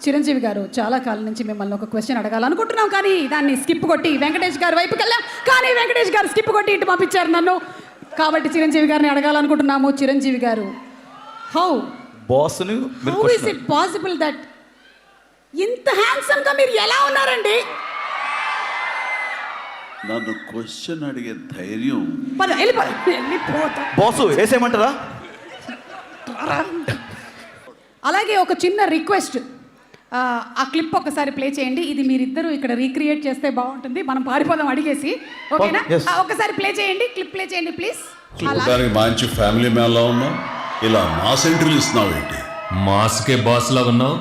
చిరంజీవి గారు, చాలా కాలం నుంచి మిమ్మల్ని ఒక క్వశ్చన్ అడగాలనుకుంటున్నాం, కానీ దాన్ని స్కిప్ కొట్టి వెంకటేష్ గారి వైపుకి వెళ్ళాం. కానీ వెంకటేష్ గారు స్కిప్ కొట్టి ఇటు పంపించారు నన్ను. కాబట్టి చిరంజీవి గారిని అడగాలనుకుంటున్నాము. చిరంజీవి గారు, how is it possible that ఇంత హ్యాండ్సమ్ గా మీరు ఎలా ఉన్నారండి? నన్ను క్వశ్చన్ అడిగే ధైర్యం బాసు వేసేయమంటారా? అలాగే ఒక చిన్న రిక్వెస్ట్, ఆ క్లిప్ ఒకసారి ప్లే చేయండి. ఇది మీరిద్దరూ ఇక్కడ రీక్రియేట్ చేస్తే బాగుంటుంది. మనం పారిపోదాం అడిగేసి, ఓకేనా? ఒకసారి ప్లే చేయండి, క్లిప్ ప్లే చేయండి ప్లీజ్. దానికి మంచి ఫ్యామిలీ మ్యాన్ లా ఉన్నావు, ఇలా మాస్ ఎంట్రీలు ఇస్తున్నావు ఏంటి? మాస్కే బాస్ లా ఉన్నావు,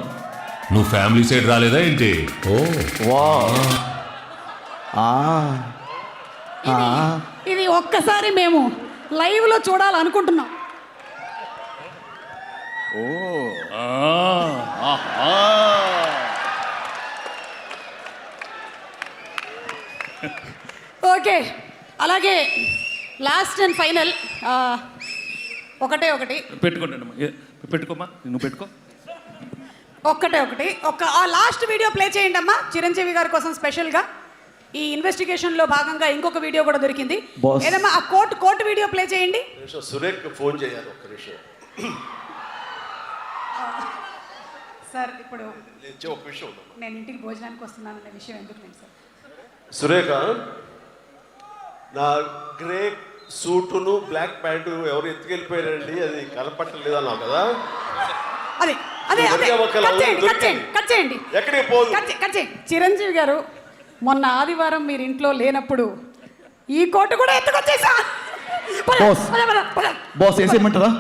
నువ్వు ఫ్యామిలీ సైడ్ రాలేదా ఏంటి? ఇది ఒక్కసారి మేము లైవ్ లో చూడాలనుకుంటున్నాం. ఓకే, అలాగే లాస్ట్ అండ్ ఫైనల్ ఒకటి పెట్టుకోమా, నువ్వు పెట్టుకో. ఒకటి ఆ లాస్ట్ వీడియో ప్లే చేయండి అమ్మా, చిరంజీవి గారి కోసం స్పెషల్గా. ఈ ఇన్వెస్టిగేషన్ లో భాగంగా ఇంకొక వీడియో కూడా దొరికింది. ఏదమ్మా ఆ కోర్టు వీడియో ప్లే చేయండి. సురేఖ్ ఫోన్ చేయాలి ఒక్క నిమిషం. సార్ ఇప్పుడు నేను ఇంటికి భోజనానికి వస్తున్నాననే విషయం ఎందుకు లేదు సార్? సురేఖ, నా గ్రే సూటును బ్లాక్ ప్యాంటు ఎవరు ఎత్తుకెళ్ళిపోయారండి, అది కనపట్టలేదు అన్నావు కదా? అదే కట్ చేయండి. ఎక్కడికి పోదు. చిరంజీవి గారు, మొన్న ఆదివారం మీరు ఇంట్లో లేనప్పుడు ఈ కోటు కూడా ఎత్తుకొచ్చేసా. బాస్ వేసేయమంటారా?